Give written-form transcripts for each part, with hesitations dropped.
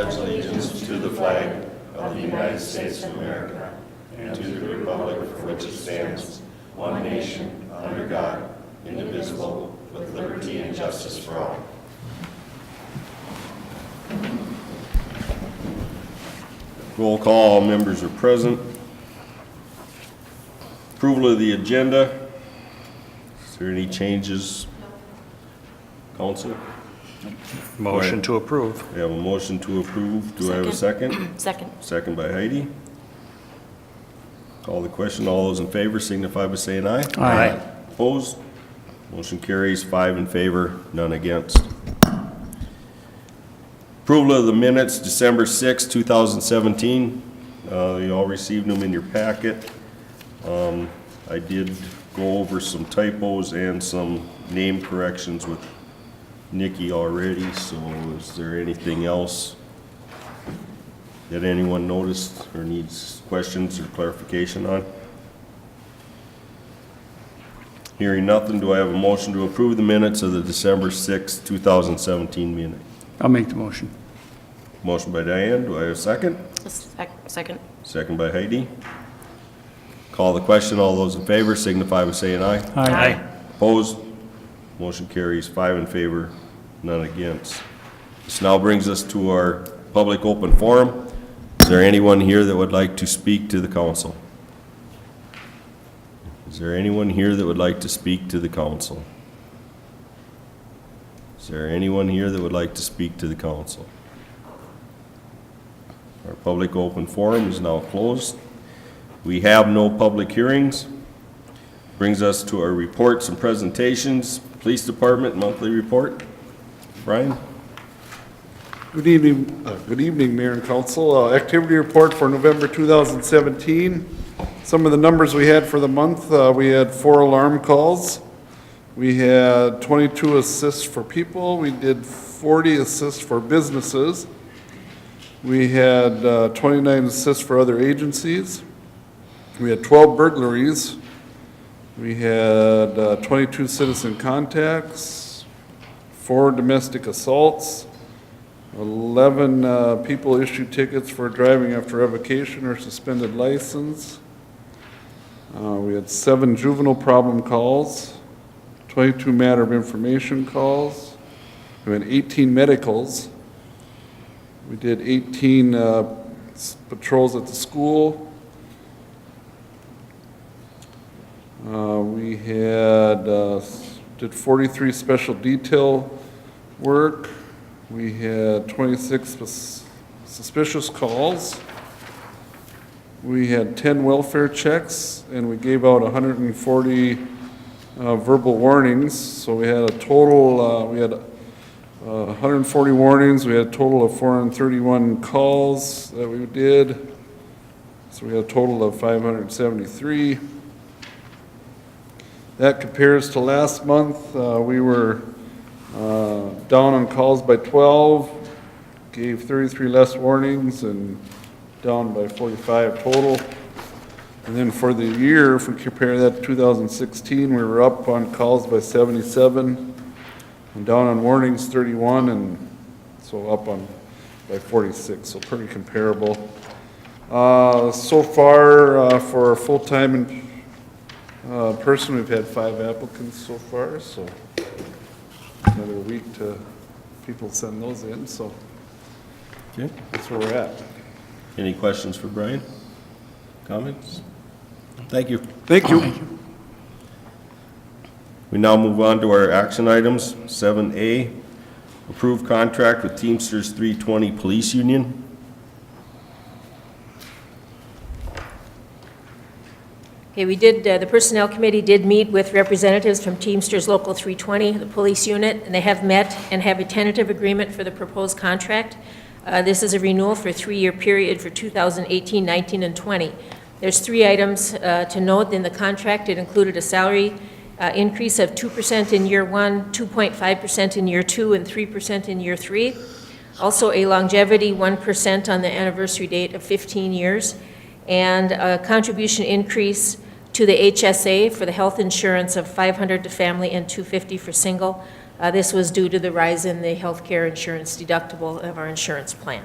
pledge allegiance to the flag of the United States of America and to the republic for which it stands, one nation, under God, indivisible, with liberty and justice for all. Roll call, all members are present. Approval of the agenda. Is there any changes? Council? Motion to approve. We have a motion to approve. Do I have a second? Second. Second by Heidi. Call the question. All those in favor signify by saying aye. Aye. Opposed? Motion carries 5 in favor, none against. Approval of the minutes, December 6, 2017. You all received them in your packet. I did go over some typos and some name corrections with Nikki already, so is there anything else that anyone noticed or needs questions or clarification on? Hearing nothing, do I have a motion to approve the minutes of the December 6, 2017 meeting? I'll make the motion. Motion by Diane, do I have a second? Second. Second by Heidi. Call the question, all those in favor signify by saying aye. Aye. Opposed? Motion carries 5 in favor, none against. This now brings us to our public open forum. Is there anyone here that would like to speak to the council? Is there anyone here that would like to speak to the council? Is there anyone here that would like to speak to the council? Our public open forum is now closed. We have no public hearings. Brings us to our reports and presentations. Police Department monthly report. Brian? Good evening, Mayor and Council. Activity report for November 2017. Some of the numbers we had for the month, we had 4 alarm calls. We had 22 assists for people. We did 40 assists for businesses. We had 29 assists for other agencies. We had 12 burglaries. We had 22 citizen contacts, 4 domestic assaults, 11 people issued tickets for driving after revocation or suspended license. We had 7 juvenile problem calls, 22 matter of information calls. We had 18 medicals. We did 18 patrols at the school. We had did 43 special detail work. We had 26 suspicious calls. We had 10 welfare checks, and we gave out 140 verbal warnings. So we had a total, we had 140 warnings. We had a total of 431 calls that we did. So we had a total of 573. That compares to last month. We were down on calls by 12, gave 33 less warnings, and down by 45 total. And then for the year, if we compare that to 2016, we were up on calls by 77, and down on warnings 31, and so up on by 46, so pretty comparable. So far, for a full-time person, we've had 5 applicants so far, so another week to people send those in, so Okay. that's where we're at. Any questions for Brian? Comments? Thank you. Thank you. We now move on to our action items. 7A, approved contract with Teamsters 320 Police Union. Okay, we did, the Personnel Committee did meet with representatives from Teamsters Local 320, the police unit, and they have met and have a tentative agreement for the proposed contract. This is a renewal for a 3-year period for 2018, 19, and 20. There's 3 items to note in the contract. It included a salary increase of 2% in year 1, 2.5% in year 2, and 3% in year 3. Also a longevity 1% on the anniversary date of 15 years, and a contribution increase to the HSA for the health insurance of $500 to family and $250 for single. This was due to the rise in the health care insurance deductible of our insurance plan.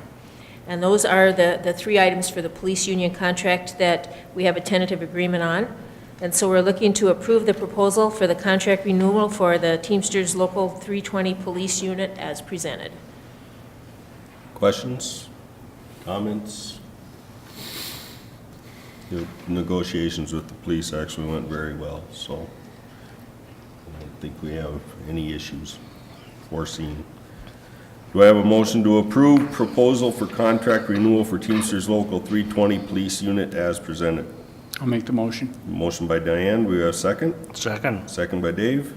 And those are the three items for the police union contract that we have a tentative agreement on. And so we're looking to approve the proposal for the contract renewal for the Teamsters Local 320 Police Unit as presented. Questions? Comments? The negotiations with the police actually went very well, so I don't think we have any issues foreseen. Do I have a motion to approve proposal for contract renewal for Teamsters Local 320 Police Unit as presented? I'll make the motion. Motion by Diane, do we have a second? Second. Second by Dave.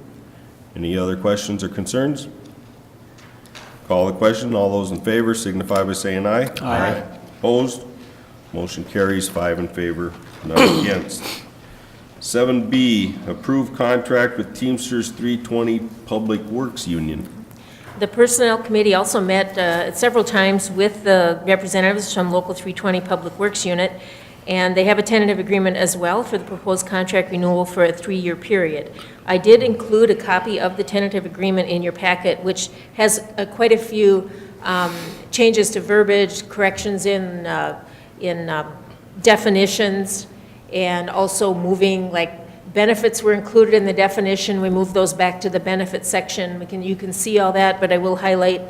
Any other questions or concerns? Call the question. All those in favor signify by saying aye. Aye. Opposed? Motion carries 5 in favor, none against. 7B, approve contract with Teamsters 320 Public Works Union. The Personnel Committee also met several times with the representatives from Local 320 Public Works Unit, and they have a tentative agreement as well for the proposed contract renewal for a 3-year period. I did include a copy of the tentative agreement in your packet, which has quite a few changes to verbiage, corrections in definitions, and also moving, like, benefits were included in the definition. We moved those back to the benefits section. You can see all that, but I will highlight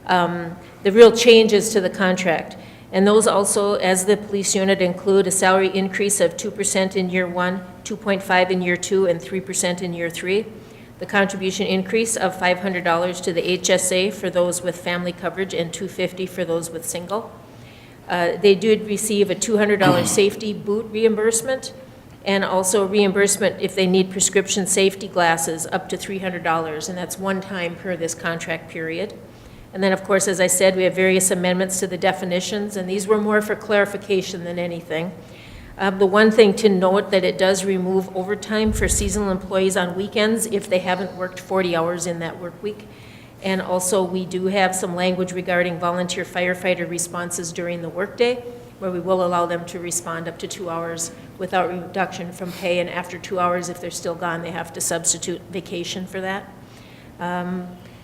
the real changes to the contract. And those also, as the police unit, include a salary increase of 2% in year 1, 2.5 in year 2, and 3% in year 3. The contribution increase of $500 to the HSA for those with family coverage and $250 for those with single. They did receive a $200 safety boot reimbursement, and also reimbursement if they need prescription safety glasses up to $300, and that's one time per this contract period. And then, of course, as I said, we have various amendments to the definitions, and these were more for clarification than anything. The one thing to note that it does remove overtime for seasonal employees on weekends if they haven't worked 40 hours in that work week. And also, we do have some language regarding volunteer firefighter responses during the workday, where we will allow them to respond up to 2 hours without reduction from pay, and after 2 hours, if they're still gone, they have to substitute vacation for that.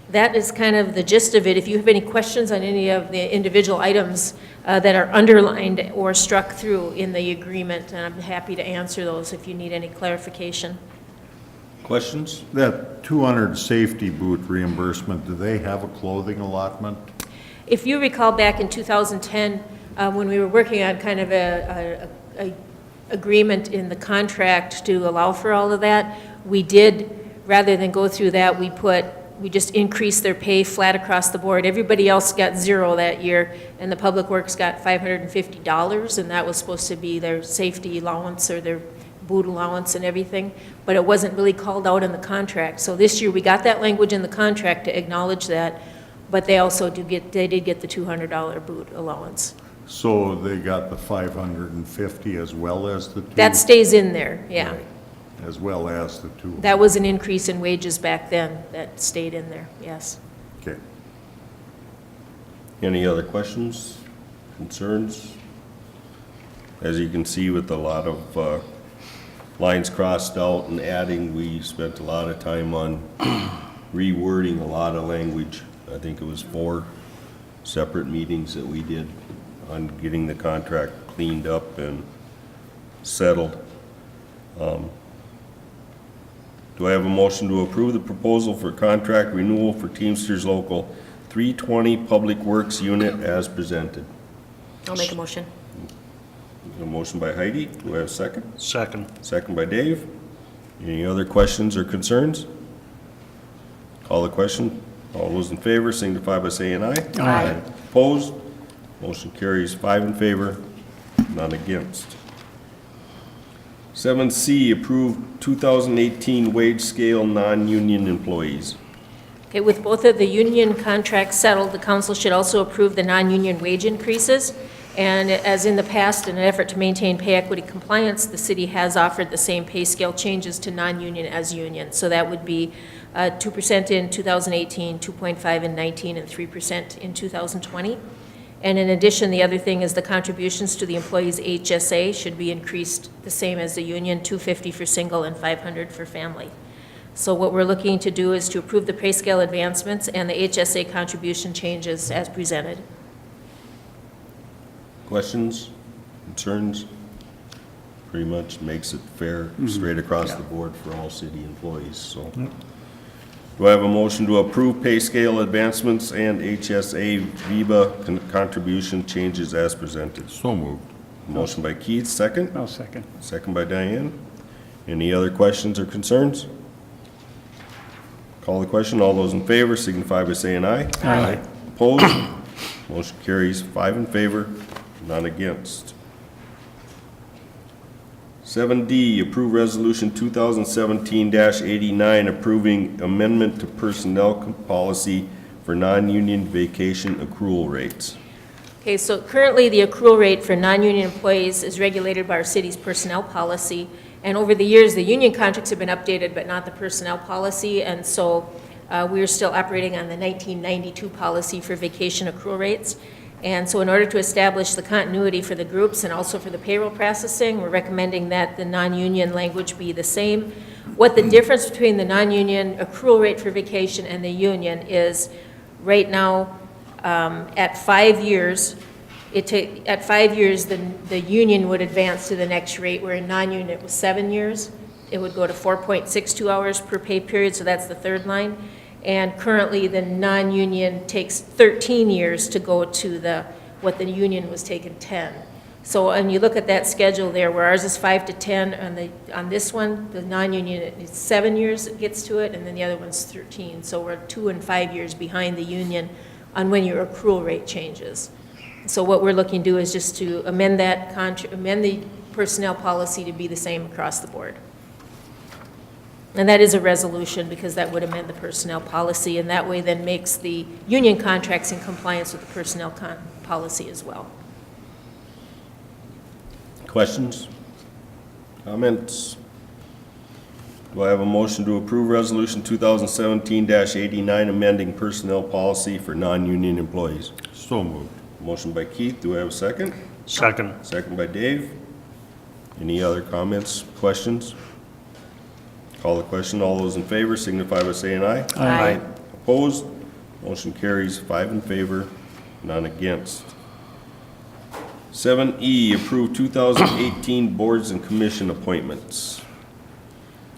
That is kind of the gist of it. If you have any questions on any of the individual items that are underlined or struck through in the agreement, and I'm happy to answer those if you need any clarification. Questions? That 200 safety boot reimbursement, do they have a clothing allotment? If you recall back in 2010, when we were working on kind of a agreement in the contract to allow for all of that, we did, rather than go through that, we just increased their pay flat across the board. Everybody else got 0 that year, and the Public Works got $550, and that was supposed to be their safety allowance or their boot allowance and everything, but it wasn't really called out in the contract. So this year, we got that language in the contract to acknowledge that, but they also did get the $200 boot allowance. So they got the 550 as well as the two? That stays in there, yeah. Right. As well as the two? That was an increase in wages back then that stayed in there, yes. Okay. Any other questions, concerns? As you can see, with a lot of lines crossed out and adding, we spent a lot of time on rewording a lot of language. I think it was 4 separate meetings that we did on getting the contract cleaned up and settled. Do I have a motion to approve the proposal for contract renewal for Teamsters Local 320 Public Works Unit as presented? I'll make a motion. A motion by Heidi. Do I have a second? Second. Second by Dave. Any other questions or concerns? Call the question. All those in favor signify by saying aye. Aye. Opposed? Motion carries 5 in favor, none against. 7C, approve 2018 wage scale non-union employees. Okay, with both of the union contracts settled, the council should also approve the non-union wage increases. And as in the past, in an effort to maintain pay equity compliance, the city has offered the same pay scale changes to non-union as union. So that would be 2% in 2018, 2.5 in 19, and 3% in 2020. And in addition, the other thing is the contributions to the employees' HSA should be increased the same as the union, $250 for single and $500 for family. So what we're looking to do is to approve the pay scale advancements and the HSA contribution changes as presented. Questions, concerns? Pretty much makes it fair, straight across the board for all city employees, so. Do I have a motion to approve pay scale advancements and HSA VIBA contribution changes as presented? So moved. Motion by Keith, second. I'll second. Second by Diane. Any other questions or concerns? Call the question. All those in favor signify by saying aye. Aye. Opposed? Motion carries 5 in favor, none against. 7D, approve resolution 2017-89 approving amendment to personnel policy for non-union vacation accrual rates. Okay, so currently, the accrual rate for non-union employees is regulated by our city's personnel policy, and over the years, the union contracts have been updated, but not the personnel policy, and so we're still operating on the 1992 policy for vacation accrual rates. And so in order to establish the continuity for the groups and also for the payroll processing, we're recommending that the non-union language be the same. What the difference between the non-union accrual rate for vacation and the union is, right now, at 5 years, at 5 years, the union would advance to the next rate, where in non-union it was 7 years. It would go to 4.62 hours per pay period, so that's the third line. And currently, the non-union takes 13 years to go to what the union was taking 10. So, and you look at that schedule there, where ours is 5 to 10, on this one, the non-union, it's 7 years it gets to it, and then the other one's 13. So we're 2 and 5 years behind the union on when your accrual rate changes. So what we're looking to do is just to amend amend the personnel policy to be the same across the board. And that is a resolution, because that would amend the personnel policy, and that way then makes the union contracts in compliance with the personnel policy as well. Questions? Comments? Do I have a motion to approve resolution 2017-89 amending personnel policy for non-union employees? So moved. Motion by Keith. Do I have a second? Second. Second by Dave. Any other comments, questions? Call the question. All those in favor signify by saying aye. Aye. Opposed? Motion carries 5 in favor, none against. 7E, approve 2018 boards and commission appointments.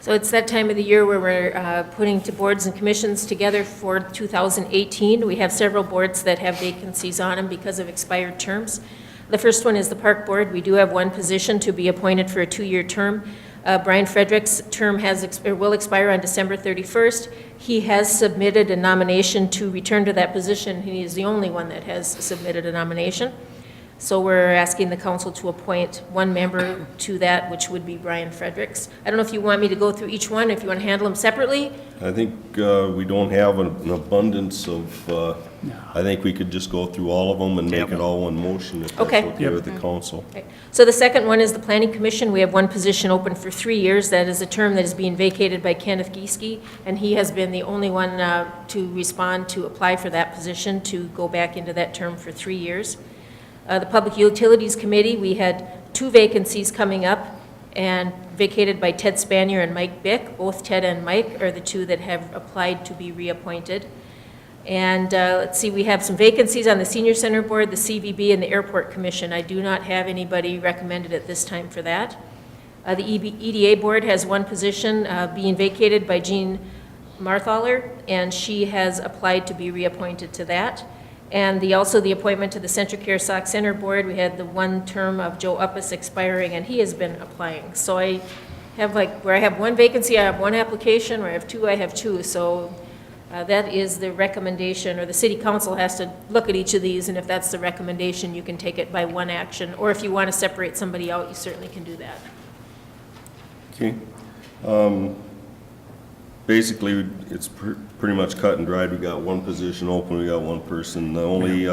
So it's that time of the year where we're putting to boards and commissions together for 2018. We have several boards that have vacancies on them because of expired terms. The first one is the Park Board. We do have one position to be appointed for a 2-year term. Brian Frederick's term will expire on December 31st. He has submitted a nomination to return to that position. He is the only one that has submitted a nomination. So we're asking the council to appoint one member to that, which would be Brian Fredericks. I don't know if you want me to go through each one, if you want to handle them separately. I think we don't have an abundance of, I think we could just go through all of them and make it all one motion if that's Okay. okay with the council. Okay. So the second one is the Planning Commission. We have one position open for 3 years. That is a term that is being vacated by Kenneth Gieske, and he has been the only one to respond to apply for that position to go back into that term for 3 years. The Public Utilities Committee, we had 2 vacancies coming up and vacated by Ted Spanier and Mike Bick. Both Ted and Mike are the 2 that have applied to be reappointed. And let's see, we have some vacancies on the Senior Center Board, the CVB, and the Airport Commission. I do not have anybody recommended at this time for that. The EDA Board has one position being vacated by Jean Marthaler, and she has applied to be reappointed to that. And also the appointment to the CentraCare Sauk Center Board, we had the one term of Joe Uppus expiring, and he has been applying. So I have where I have one vacancy, I have one application, where I have 2, I have 2. So that is the recommendation, or the city council has to look at each of these, and if that's the recommendation, you can take it by one action. Or if you want to separate somebody out, you certainly can do that. Okay. Basically, it's pretty much cut and dried. We got one position open, we got one person. The only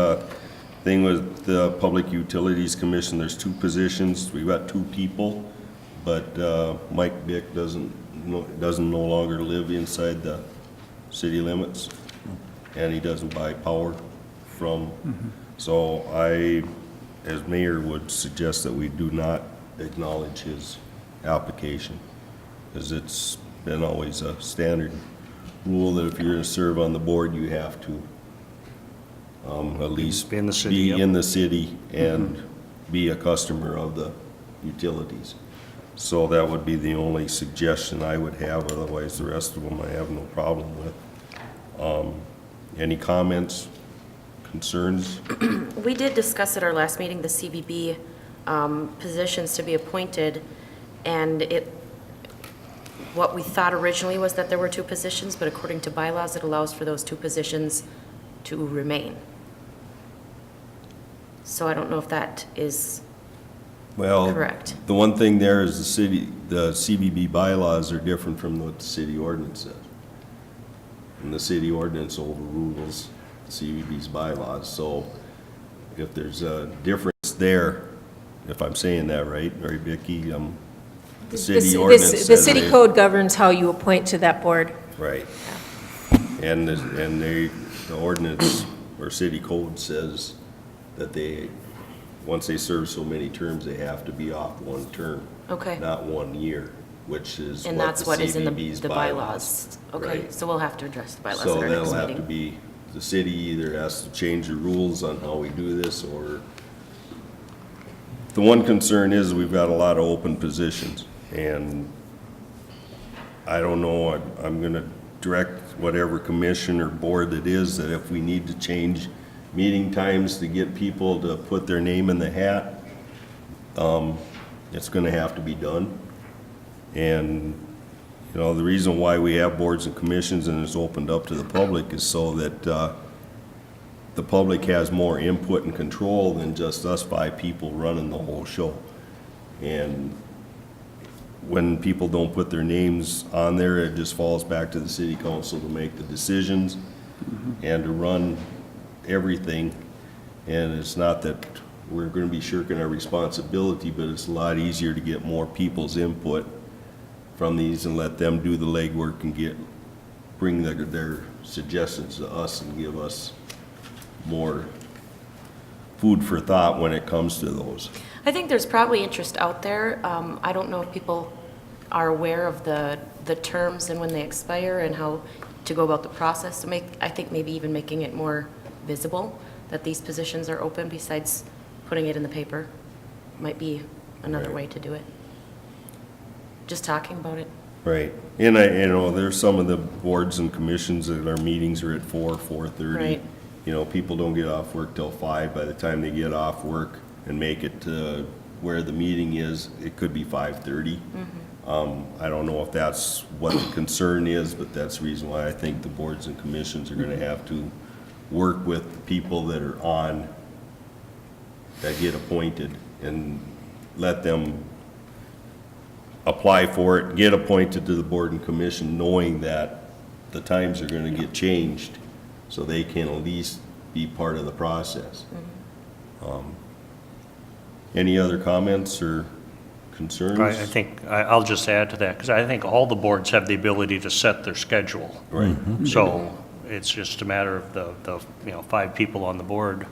thing with the Public Utilities Commission, there's 2 positions. We've got 2 people, but Mike Bick doesn't no longer live inside the city limits, and he doesn't buy power from. So I, as mayor, would suggest that we do not acknowledge his application, because it's been always a standard rule that if you're going to serve on the board, you have to at least Be in the city, be in the city and be a customer of the utilities. So that would be the only suggestion I would have, otherwise the rest of them I have no problem with. Any comments, concerns? We did discuss at our last meeting the CBB positions to be appointed, and what we thought originally was that there were 2 positions, but according to bylaws, it allows for those 2 positions to remain. So I don't know if that is Well, correct. the one thing there is the CBB bylaws are different from what the city ordinance says. And the city ordinance overrules the CBB's bylaws, so if there's a difference there, if I'm saying that right, Vicki, the city ordinance says The city they- code governs how you appoint to that board. Right. And the ordinance or city code says that once they serve so many terms, they have to be off 1 term. Okay. Not 1 year, which is And what that's the what is in CBB's the bylaws. Okay, Right. so we'll have to address the bylaws So at our that'll next have to meeting. be, the city either has to change the rules on how we do this, or the one concern is we've got a lot of open positions, and I don't know, I'm gonna direct whatever commission or board that is, that if we need to change meeting times to get people to put their name in the hat, it's gonna have to be done. And, you know, the reason why we have boards and commissions and it's opened up to the public is so that, the public has more input and control than just us 5 people running the whole show. And when people don't put their names on there, it just falls back to the city council to make the decisions and to run everything. And it's not that we're gonna be shirking our responsibility, but it's a lot easier to get more people's input from these and let them do the legwork and bring their suggestions to us and give us more food for thought when it comes to those. I think there's probably interest out there. I don't know if people are aware of the terms and when they expire and how to go about the process to I think maybe even making it more visible that these positions are open besides putting it in the paper might be another Right. way to do it. Just talking about it. Right. And there's some of the boards and commissions that our meetings are at 4:30. Right. You know, people don't get off work till 5. By the time they get off work and make it to where the meeting is, it could be 5:30. I don't know if that's what the concern is, but that's the reason why I think the boards and commissions are gonna have to work with the people that are on, that get appointed, and let them apply for it, get appointed to the board and commission, knowing that the times are gonna get changed, so they can at least be part of the process. Any other comments or concerns? I think, I'll just add to that, because I think all the boards have the ability to set their schedule. Right, So it's just a matter of the 5 people on the board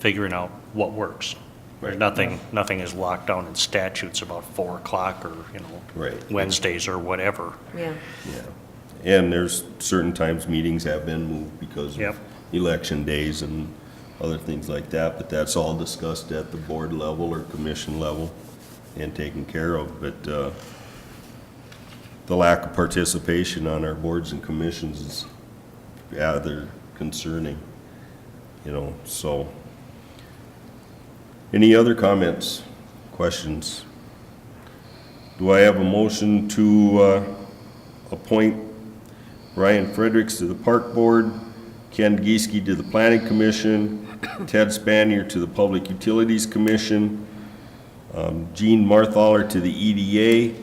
figuring out what works. There's Right. nothing is locked down in statutes about 4 o'clock or, right. Wednesdays or whatever. Yeah. Yeah. And there's certain times meetings have been moved because Yep. of election days and other things like that, but that's all discussed at the board level or commission level and taken care of. But, the lack of participation on our boards and commissions is rather concerning, so. Any other comments, questions? Do I have a motion to appoint Brian Fredericks to the Park Board, Ken Geeske to the Planning Commission, Ted Spanier to the Public Utilities Commission, Gene Marthaler to the EDA,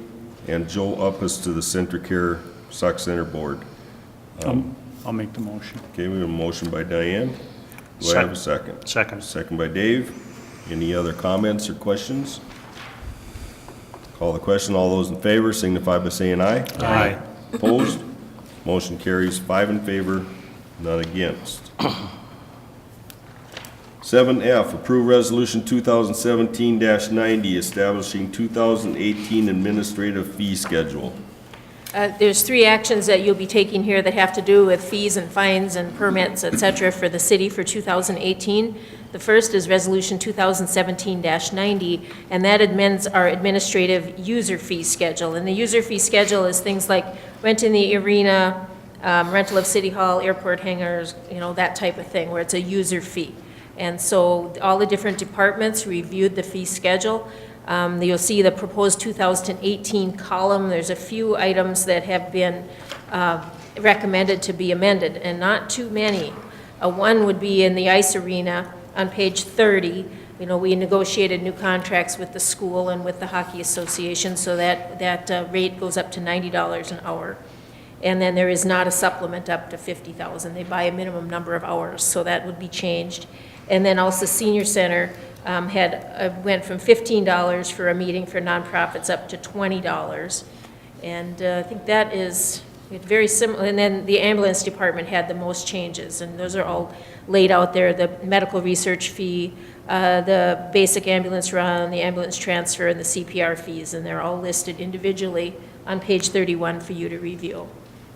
and Joe Uppus to the Centricare Sauk Center Board? I'll make the motion. Okay, we have a motion by Diane. Do I have a second? Second. Second by Dave. Any other comments or questions? Call the question. All those in favor signify by saying aye. Aye. Opposed? Motion carries 5 in favor, none against. 7F, approve resolution 2017-90, establishing 2018 administrative fee schedule. There's 3 actions that you'll be taking here that have to do with fees and fines and permits, et cetera, for the city for 2018. The first is Resolution 2017-90, and that amends our administrative user fee schedule. And the user fee schedule is things like rent in the arena, rental of city hall, airport hangars, that type of thing, where it's a user fee. And so all the different departments reviewed the fee schedule. You'll see the proposed 2018 column. There's a few items that have been recommended to be amended, and not too many. One would be in the ice arena on page 30. We negotiated new contracts with the school and with the hockey association, so that rate goes up to $90 an hour. And then there is not a supplement up to 50,000. They buy a minimum number of hours, so that would be changed. And then also senior center went from $15 for a meeting for nonprofits up to $20. And I think that is very similar. And then the ambulance department had the most changes, and those are all laid out there. The medical research fee, the basic ambulance run, the ambulance transfer, and the CPR fees, and they're all listed individually on page 31 for you to review.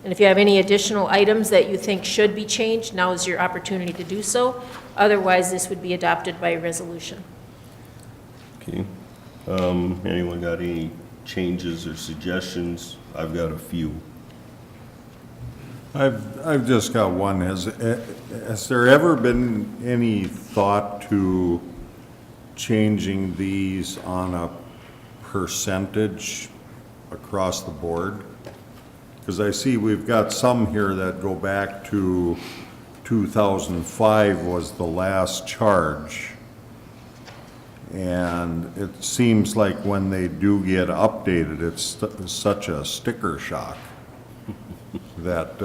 And if you have any additional items that you think should be changed, now is your opportunity to do so. Otherwise, this would be adopted by resolution. Okay. Anyone got any changes or suggestions? I've got a few. I've just got one. Has there ever been any thought to changing these on a percentage across the board? Because I see we've got some here that go back to 2005 was the last charge. And it seems like when they do get updated, it's such a sticker shock that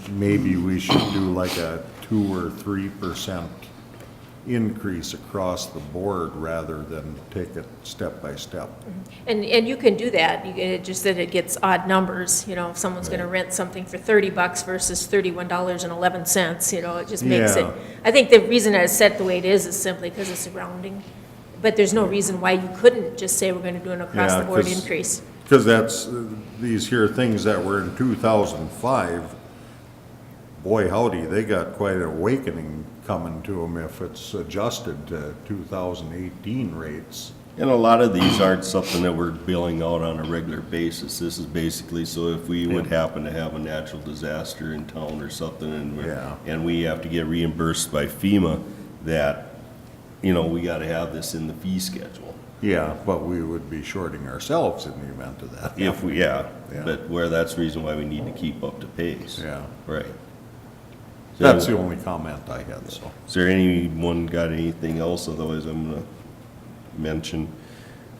maybe we should do like a 2 or 3% increase across the board rather than take it step by step. And you can do that, just that it gets odd numbers, if someone's gonna rent something for $30 versus $31.11, it just makes it. Yeah. I think the reason that it's set the way it is simply because it's a rounding. But there's no reason why you couldn't just say we're gonna do an across-the-board increase. Because that's, these here things that were in 2005, boy howdy, they got quite an awakening coming to them if it's adjusted to 2018 rates. And a lot of these aren't something that we're billing out on a regular basis. This is basically so if we would happen to have a natural disaster in town or something and we have to get reimbursed by FEMA, that, we gotta have this in the fee schedule. Yeah, but we would be shorting ourselves in the event of that. If we, but where that's the reason why we need to keep up to pace. Yeah. Right. That's the only comment I had, so. Is there anyone got anything else? Otherwise, I'm gonna mention,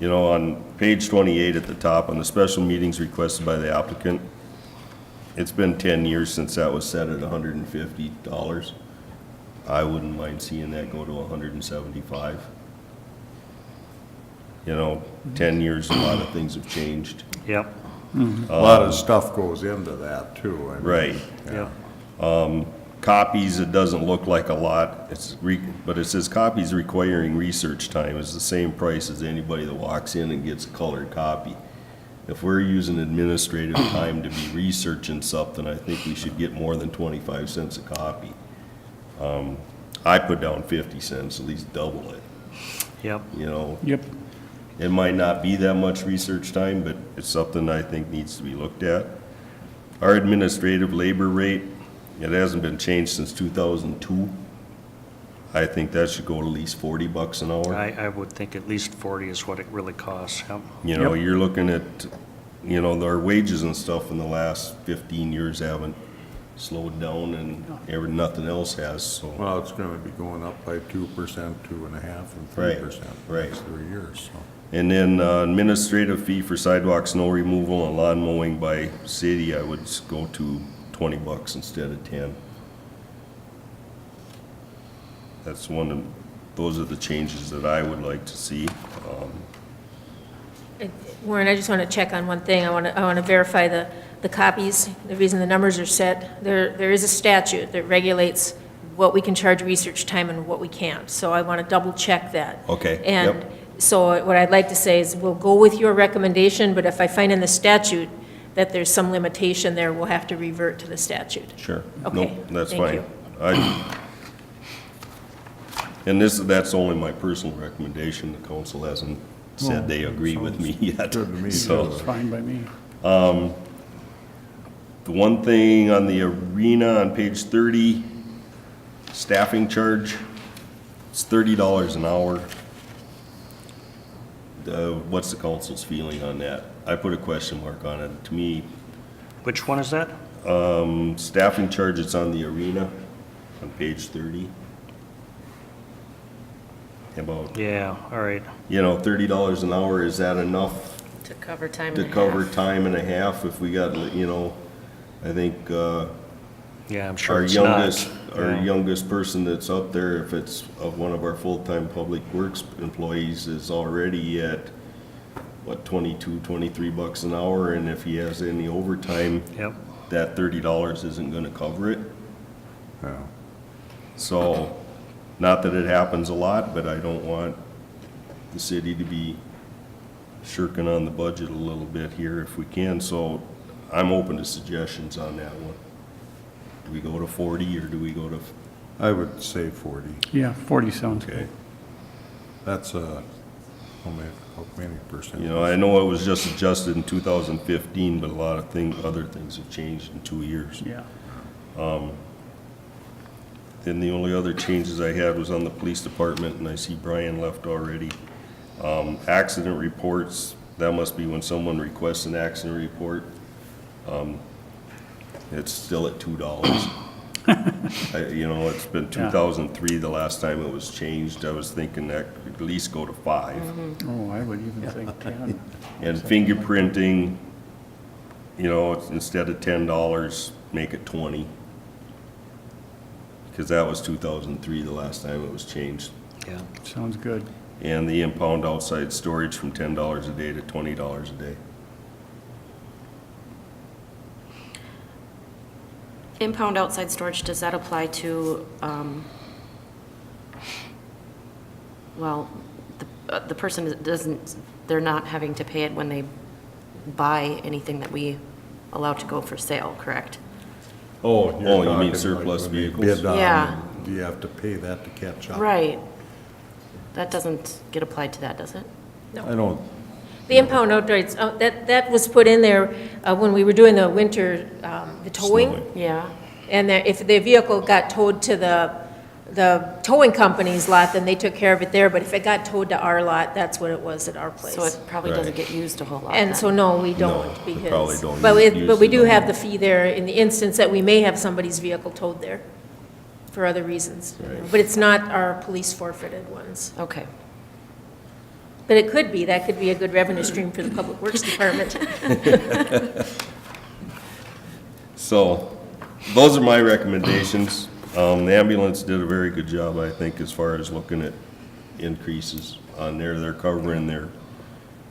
on page 28 at the top, on the special meetings requested by the applicant, it's been 10 years since that was set at $150. I wouldn't mind seeing that go to $175. 10 years, a lot of things have changed. Yep, A lot of stuff goes into that too. I mean, Right. yep. Copies, it doesn't look like a lot, but it says copies requiring research time is the same price as anybody that walks in and gets a colored copy. If we're using administrative time to be researching something, I think we should get more than 25 cents a copy. I put down 50 cents, at least double it, Yep. Yep. It might not be that much research time, but it's something I think needs to be looked at. Our administrative labor rate, it hasn't been changed since 2002. I think that should go to at least $40 an hour. I would think at least 40 is what it really costs, yep. You're looking at, our wages and stuff in the last 15 years haven't slowed down and nothing else has, so. Well, it's gonna be going up by 2%, 2.5%, and 3% Right. next 3 years, so. And then administrative fee for sidewalk snow removal and lawn mowing by city, I would go to $20 instead of 10. That's those are the changes that I would like to see. Warren, I just want to check on one thing. I want to verify the copies. The reason the numbers are set, there is a statute that regulates what we can charge research time and what we can't. So I want to double check that. Okay, And yep. so what I'd like to say is we'll go with your recommendation, but if I find in the statute that there's some limitation there, we'll have to revert to the statute. Sure. Okay, Nope, that's thank fine. you. And that's only my personal recommendation. The council hasn't said they agree with me yet. Good to me, So, too. Fine by me. the one thing on the arena on page 30, staffing charge, it's $30 an hour. What's the council's feeling on that? I put a question mark on it. To me, Which one is that? staffing charges on the arena on page 30. About, Yeah, all right. $30 an hour, is that enough To cover time and to a cover half. time and a half if we got, I think, Yeah, I'm sure our it's not. youngest, our Yeah. youngest person that's up there, if it's of one of our full-time public works employees, is already at, what, 22, 23 bucks an hour, and if he has any overtime, Yep. that $30 isn't gonna cover it. Yeah. So, not that it happens a lot, but I don't want the city to be shirking on the budget a little bit here if we can, so I'm open to suggestions on that one. Do we go to 40 or do we go to, I would say 40. Yeah, 40 sounds okay? good. That's how many percent? I know it was just adjusted in 2015, but a lot of other things have changed in 2 years. Yeah. Then the only other changes I had was on the police department, and I see Brian left already. Accident reports, that must be when someone requests an accident report. It's still at $2. It's been 2003, the last time it was changed. I was thinking that could at least go to 5. Oh, I would even think 10. And fingerprinting, instead of $10, make it 20. Because that was 2003, the last time it was changed. Yeah. Sounds good. And the impound outside storage from $10 a day to $20 a day. Impound outside storage, does that apply to, the person doesn't, they're not having to pay it when they buy anything that we allow to go for sale, correct? Oh, Oh, you're you mean talking surplus like when they vehicles? bid on Yeah. them, you have to pay that to catch up. Right. That doesn't get applied to that, does it? I don't, The impound outdoors, that was put in there when we were doing the winter, the towing. Snowing. Yeah. And if the vehicle got towed to the towing company's lot, then they took care of it there, but if it got towed to our lot, that's what it was at our place. So it probably doesn't Right. get used a whole lot And then. so, no, we No, don't, we because. probably don't But use we it do on have that. the fee there in the instance that we may have somebody's vehicle towed there for other reasons. Right. But it's not our police forfeited ones. Okay. But it could be, that could be a good revenue stream for the Public Works Department. So, those are my recommendations. The ambulance did a very good job, I think, as far as looking at increases on there. They're covering their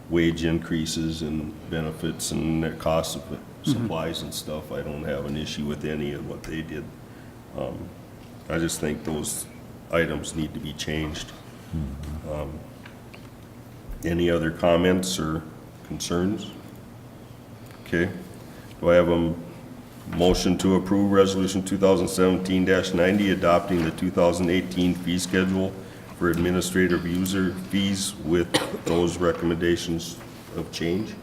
wage increases and benefits and their costs of supplies and stuff. I don't have an issue with any of what they did. I just think those items need to be changed. Any other comments or concerns? Okay. Do I have a motion to approve Resolution 2017-90, adopting the 2018 fee schedule for administrative user fees with those recommendations of change?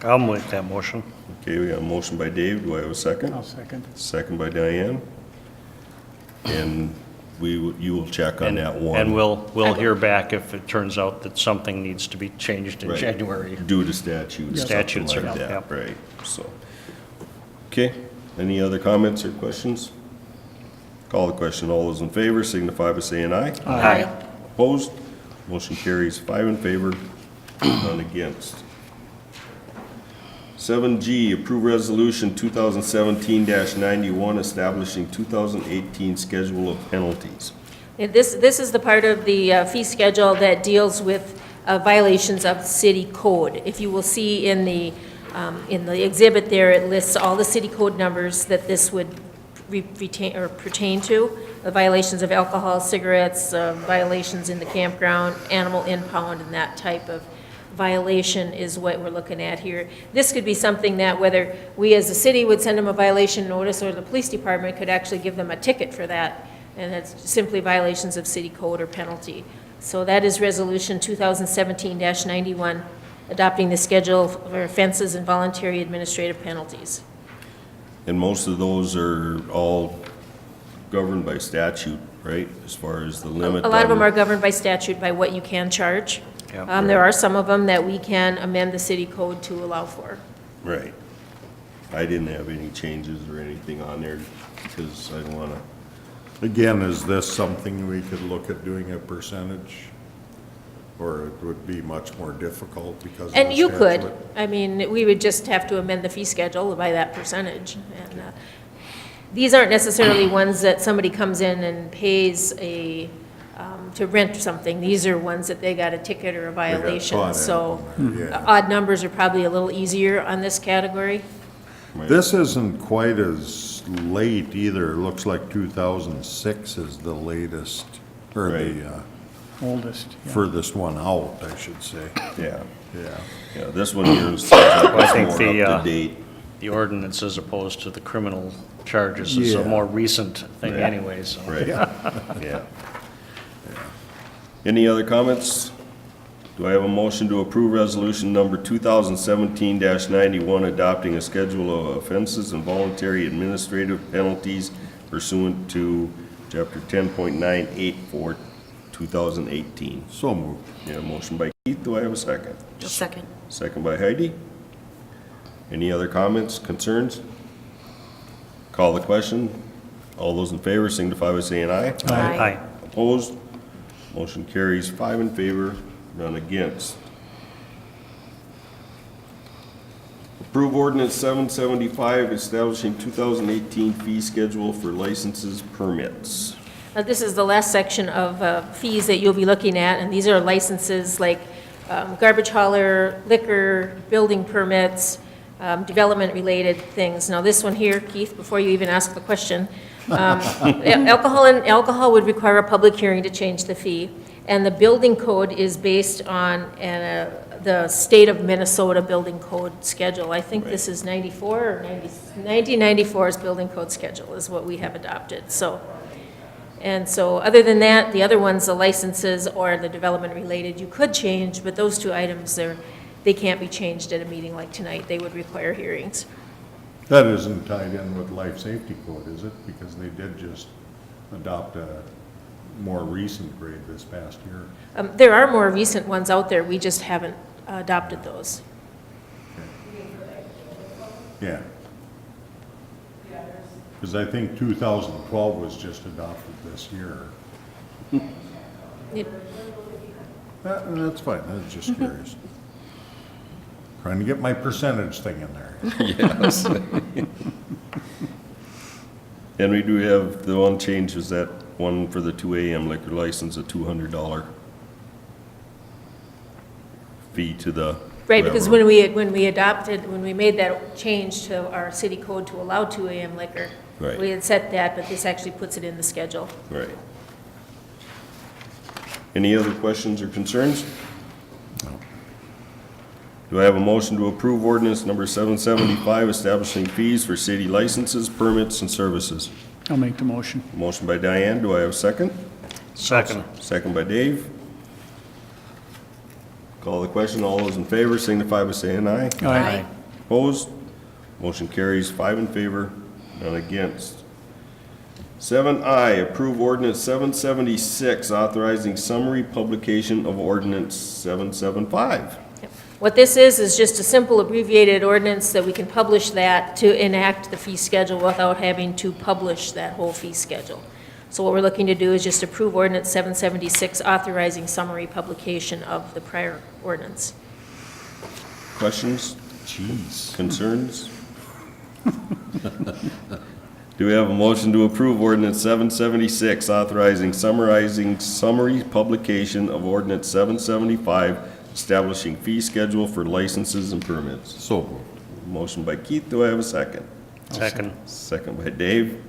I'll make that motion. Okay, we got a motion by Dave. Do I have a second? I'll second. Second by Diane. And you will check on that one. And we'll hear back if it turns out that something needs to be changed in Right. January. Due to statutes, something Statutes, like yeah, that, yeah. right, so. Okay, any other comments or questions? Call the question, all those in favor signify by saying aye. Aye. Opposed? Motion carries 5 in favor, none against. 7G, approve resolution 2017-91, establishing 2018 schedule of penalties. This is the part of the fee schedule that deals with violations of city code. If you will see in the exhibit there, it lists all the city code numbers that this would retain or pertain to, the violations of alcohol, cigarettes, violations in the campground, animal impound, and that type of violation is what we're looking at here. This could be something that whether we as a city would send them a violation notice or the police department could actually give them a ticket for that and that's simply violations of city code or penalty. So that is Resolution 2017-91, adopting the schedule for offenses and voluntary administrative penalties. And most of those are all governed by statute, right, as far as the limit? A lot of them on- are governed by statute, by what you can charge. Yeah. There are some of them that we can amend the city code to allow for. Right. I didn't have any changes or anything on there because I don't want to, Again, is this something we could look at doing a percentage? Or it would be much more difficult because of the And you could, statute? I mean, we would just have to amend the fee schedule by that percentage. And these aren't necessarily ones that somebody comes in and pays to rent something. These are ones that they got a ticket or a They got violation. caught So in there, yeah. odd numbers are probably a little easier on this category. This isn't quite as late either. It looks like 2006 is the latest, or the Oldest. Yeah. furthest one out, I should say. yeah. Yeah. Yeah, this one here seems like I it's think more the, up to date. The ordinance as opposed to the criminal charges is a Yeah. more recent thing Yeah. anyway, so. Right, yeah. Any other comments? Do I have a motion to approve resolution number 2017-91, adopting a schedule of offenses and voluntary administrative penalties pursuant to chapter 10.98 for 2018? So moved. Yeah, motion by Keith, do I have a second? Second. Second by Heidi. Any other comments, concerns? Call the question. All those in favor signify by saying aye. Aye. Opposed? Motion carries 5 in favor, none against. Approve ordinance 775, establishing 2018 fee schedule for licenses, permits. This is the last section of fees that you'll be looking at, and these are licenses like garbage hauler, liquor, building permits, development-related things. Now, this one here, Keith, before you even ask the question, alcohol would require a public hearing to change the fee, and the building code is based on the state of Minnesota building code schedule. I think this is 94 or 1994's building code schedule is what we have adopted, so. And so, other than that, the other ones, the licenses or the development-related, you could change, but those two items, they can't be changed at a meeting like tonight. They would require hearings. That isn't tied in with life safety code, is it? Because they did just adopt a more recent grade this past year. There are more recent ones out there, we just haven't adopted those. Yeah. Because I think 2012 was just adopted this year. It- That's fine, I was just curious. Trying to get my percentage thing in there. Yes. And we do have, the one change is that one for the 2 AM liquor license, a $200 fee to the Right, because railroad. when we made that change to our city code to allow 2 AM liquor, Right. we had set that, but this actually puts it in the schedule. Right. Any other questions or concerns? Do I have a motion to approve ordinance number 775, establishing fees for city licenses, permits, and services? I'll make the motion. Motion by Diane, do I have a second? Second. Second by Dave. Call the question, all those in favor signify by saying aye. Aye. Opposed? Motion carries 5 in favor, none against. 7I, approve ordinance 776, authorizing summary publication of ordinance 775. What this is just a simple abbreviated ordinance that we can publish that to enact the fee schedule without having to publish that whole fee schedule. So what we're looking to do is just approve ordinance 776, authorizing summary publication of the prior ordinance. Questions, Jeez. concerns? Do we have a motion to approve ordinance 776, authorizing summary publication of ordinance 775, establishing fee schedule for licenses and permits? So moved. Motion by Keith, do I have a second? Second. Second by Dave.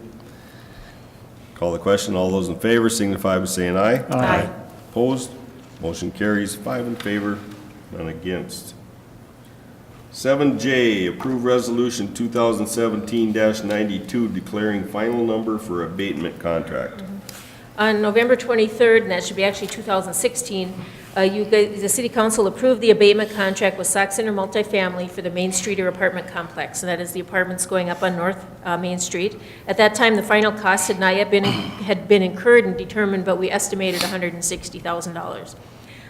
Call the question, all those in favor signify by saying aye. Aye. Opposed? Motion carries 5 in favor, none against. 7J, approve resolution 2017-92, declaring final number for abatement contract. On November 23rd, and that should be actually 2016, the city council approved the abatement contract with Sauk Center Multifamily for the Main Streeter apartment complex, and that is the apartments going up on North Main Street. At that time, the final cost had not yet been incurred and determined, but we estimated $160,000.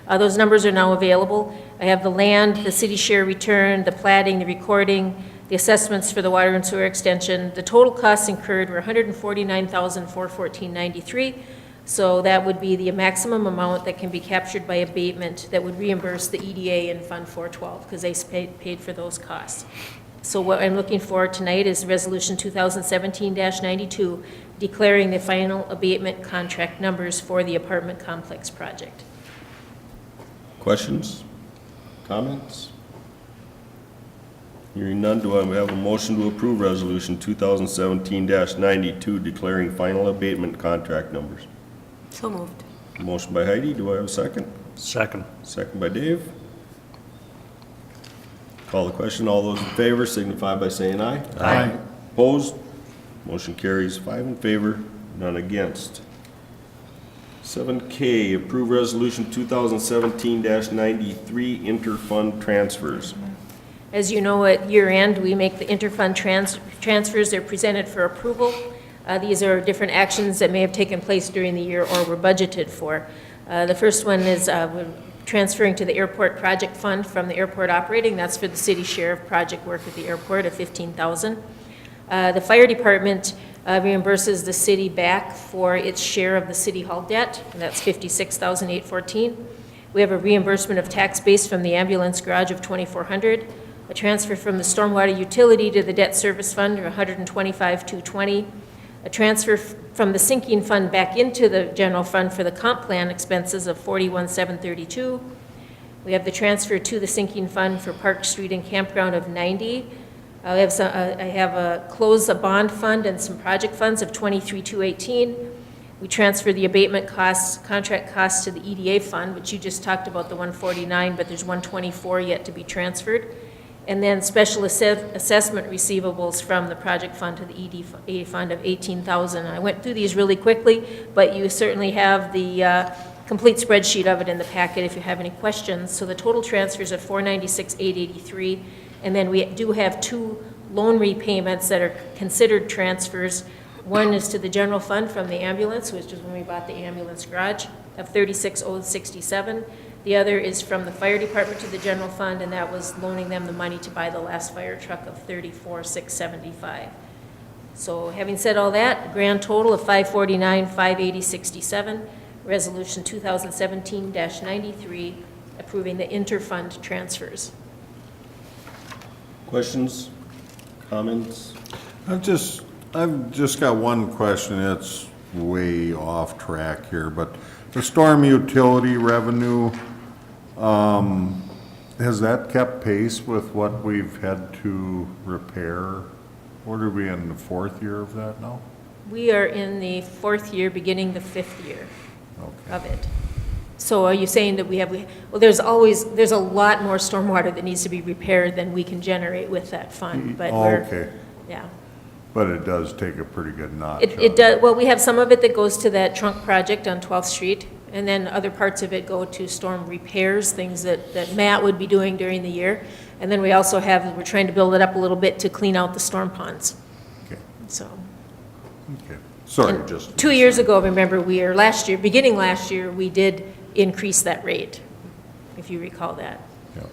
Those numbers are now available. I have the land, the city share return, the platting, the recording, the assessments for the water and sewer extension. The total costs incurred were $149,414.93. So that would be the maximum amount that can be captured by abatement that would reimburse the EDA and Fund 412 because they paid for those costs. So what I'm looking for tonight is Resolution 2017-92 declaring the final abatement contract numbers for the apartment complex project. Questions? Comments? Hearing none, do I have a motion to approve Resolution 2017-92 declaring final abatement contract numbers? So moved. Motion by Heidi, do I have a second? Second. Second by Dave. Call the question, all those in favor signify by saying aye. Aye. Opposed? Motion carries 5 in favor, none against. 7K, approve Resolution 2017-93 interfund transfers. As you know, at year end, we make the interfund transfers. They're presented for approval. These are different actions that may have taken place during the year or were budgeted for. The first one is we're transferring to the airport project fund from the airport operating. That's for the city share of project work at the airport of $15,000. The fire department reimburses the city back for its share of the city hall debt, and that's $56,814. We have a reimbursement of tax base from the ambulance garage of $2,400. A transfer from the stormwater utility to the debt service fund of $125,220. A transfer from the sinking fund back into the general fund for the comp plan expenses of $41,732. We have the transfer to the sinking fund for Park Street and Campground of $90. I have a close a bond fund and some project funds of $23,218. We transfer the abatement costs, contract costs to the EDA fund, which you just talked about the $149, but there's $124 yet to be transferred. And then special assessment receivables from the project fund to the EDA fund of $18,000. I went through these really quickly, but you certainly have the complete spreadsheet of it in the packet if you have any questions. So the total transfers are $496,883, and then we do have 2 loan repayments that are considered transfers. One is to the general fund from the ambulance, which is when we bought the ambulance garage, of $36,067. The other is from the fire department to the general fund, and that was loaning them the money to buy the last fire truck of $34,675. So having said all that, a grand total of $549,580.67, Resolution 2017-93, approving the interfund transfers. Questions? Comments? I've just got one question, it's way off track here, but the storm utility revenue, has that kept pace with what we've had to repair? What are we in the 4th year of that now? We are in the 4th year, beginning the 5th year Okay. of it. So are you saying that well, there's a lot more stormwater that needs to be repaired than we can generate with that fund, but Okay, yeah. but it does take a pretty good notch. It does, well, we have some of it that goes to that trunk project on 12th Street, and then other parts of it go to storm repairs, things that Matt would be doing during the year. And then we also we're trying to build it up a little bit to clean out the storm ponds, Okay, so. okay. Sorry, And just. 2 years ago, remember, beginning last year, we did increase that rate, if you recall that. Yeah.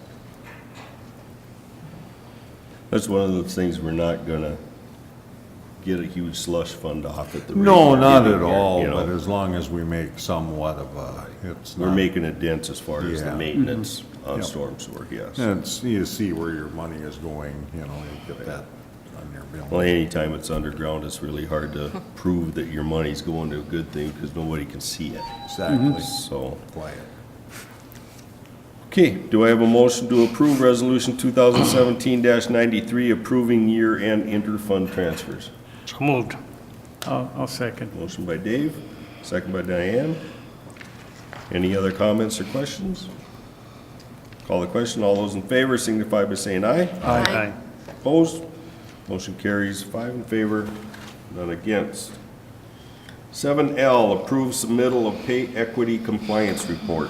That's one of the things we're not gonna get a huge slush fund off at the. No, rate we're not getting at here, all, you know. but as long as we make somewhat of a, it's We're not. making a dent as far as the Yeah. maintenance on Yep. storm sewer, yes. It's, you see where your money is going, you know, you get that on your bill. Well, anytime it's underground, it's really hard to prove that your money's going to a good thing because nobody can see it, Exactly. so. Quiet. Okay, do I have a motion to approve Resolution 2017-93 approving year-end interfund transfers? So moved. I'll second. Motion by Dave, second by Diane. Any other comments or questions? Call the question, all those in favor signify by saying aye. Aye. Opposed? Motion carries 5 in favor, none against. 7L, approve submittal of pay equity compliance report.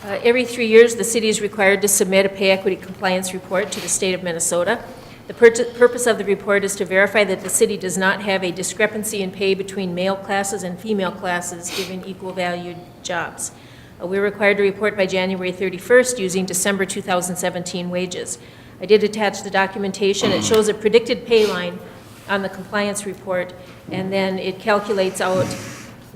Every 3 years, the city is required to submit a pay equity compliance report to the state of Minnesota. The purpose of the report is to verify that the city does not have a discrepancy in pay between male classes and female classes given equal valued jobs. We're required to report by January 31st using December 2017 wages. I did attach the documentation. It shows a predicted pay line on the compliance report, and then it calculates out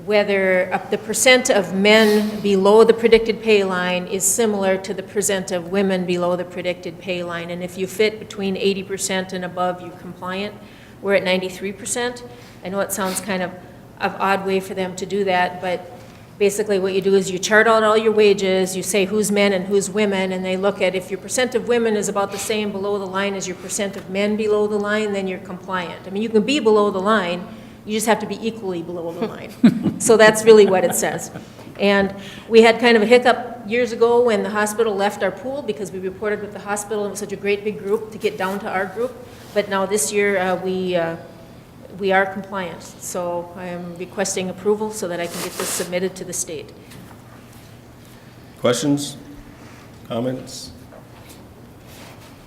whether the percent of men below the predicted pay line is similar to the percent of women below the predicted pay line. And if you fit between 80% and above, you're compliant. We're at 93%. I know it sounds kind of an odd way for them to do that, but basically what you do is you chart out all your wages, you say who's men and who's women, and they look at if your percent of women is about the same below the line as your percent of men below the line, then you're compliant. I mean, you can be below the line, you just have to be equally below the line. So that's really what it says. And we had kind of a hiccup years ago when the hospital left our pool because we reported with the hospital, and it was such a great big group to get down to our group. But now this year, we are compliant. So I am requesting approval so that I can get this submitted to the state. Questions? Comments?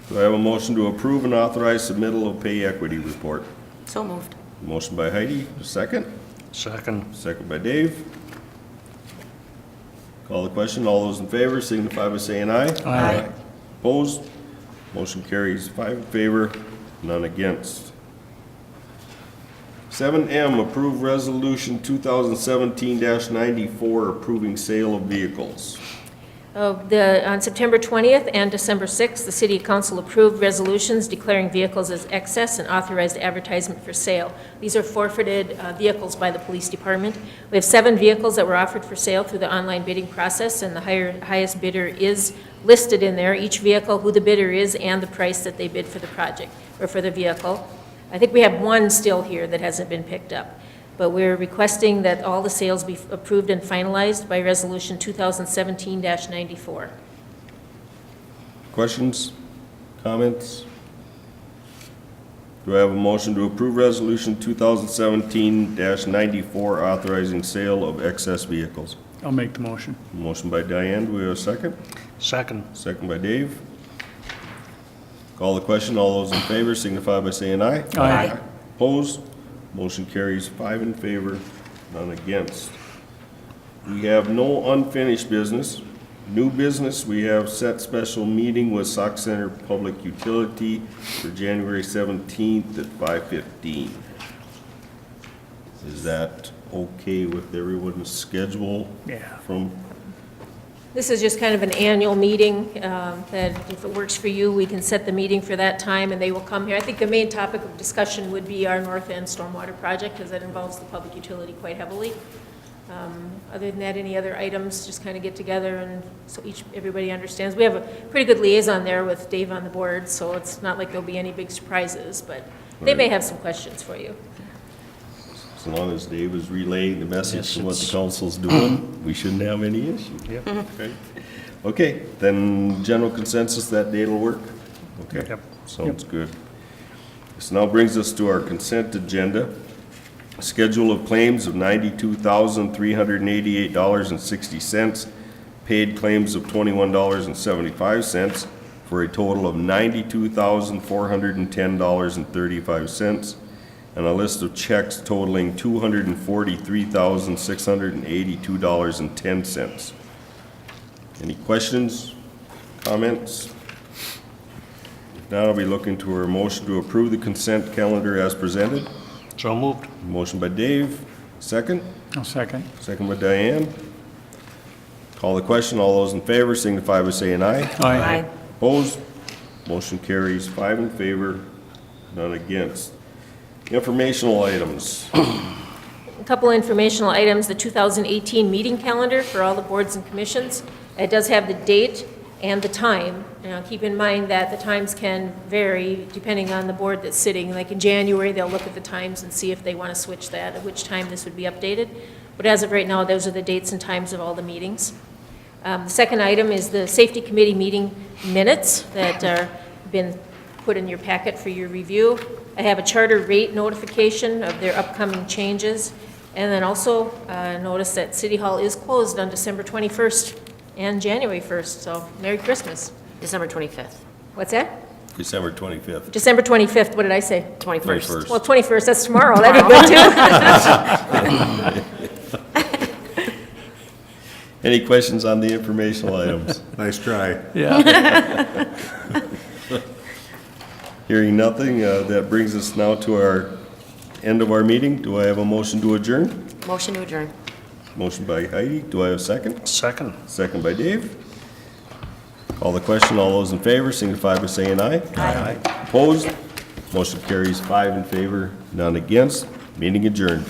Do I have a motion to approve and authorize submittal of pay equity report? So moved. Motion by Heidi, a second. Second. Second by Dave. Call the question. All those in favor signify by saying aye. Aye. Opposed? Motion carries 5 in favor, none against. 7M, approve resolution 2017-94 approving sale of vehicles. On September 20th and December 6th, the City Council approved resolutions declaring vehicles as excess and authorized advertisement for sale. These are forfeited vehicles by the police department. We have 7 vehicles that were offered for sale through the online bidding process, and the highest bidder is listed in there, each vehicle, who the bidder is, and the price that they bid for the project, or for the vehicle. I think we have one still here that hasn't been picked up. But we're requesting that all the sales be approved and finalized by Resolution 2017-94. Questions? Comments? Do I have a motion to approve resolution 2017-94 authorizing sale of excess vehicles? I'll make the motion. Motion by Diane, do we have a second? Second. Second by Dave. Call the question. All those in favor signify by saying aye. Aye. Opposed? Motion carries 5 in favor, none against. We have no unfinished business. New business, we have set special meeting with Sauk Center Public Utility for January 17th at 5:15. Is that okay with everyone's schedule? Yeah. This is just kind of an annual meeting, that if it works for you, we can set the meeting for that time, and they will come here. I think the main topic of discussion would be our North End Stormwater Project, because that involves the public utility quite heavily. Other than that, any other items, just kind of get together, and so everybody understands. We have a pretty good liaison there with Dave on the board, so it's not like there'll be any big surprises, but they may have some questions for you. As long as Dave is relaying the message Yes, to what the it's- council's doing, we shouldn't have any issue. Yep. Okay, then general consensus that date will work? Okay, Yep. sounds good. This now brings us to our consent agenda. Schedule of claims of $92,388.60, paid claims of $21.75, for a total of $92,410.35, and a list of checks totaling $243,682.10. Any questions, comments? If not, I'll be looking to a motion to approve the consent calendar as presented. So moved. Motion by Dave, second. I'll second. Second by Diane. Call the question. All those in favor signify by saying aye. Aye. Opposed? Motion carries 5 in favor, none against. Informational items. A couple informational items, the 2018 meeting calendar for all the boards and commissions. It does have the date and the time. Now, keep in mind that the times can vary depending on the board that's sitting. Like in January, they'll look at the times and see if they want to switch that, at which time this would be updated. But as of right now, those are the dates and times of all the meetings. The second item is the Safety Committee meeting minutes that are been put in your packet for your review. I have a charter rate notification of their upcoming changes, And then also, notice that City Hall is closed on December 21st and January 1st, so Merry Christmas. December 25th. What's that? December 25th. December 25th, what did I say? 21st. Well, 21st, that's tomorrow, that'd be good too. Any questions on the informational items? Nice try. Yeah. Hearing nothing, that brings us now to our end of our meeting. Do I have a motion to adjourn? Motion to adjourn. Motion by Heidi. Do I have a second? Second. Second by Dave. Call the question. All those in favor signify by saying aye. Aye. Opposed? Motion carries 5 in favor, none against. Meeting adjourned.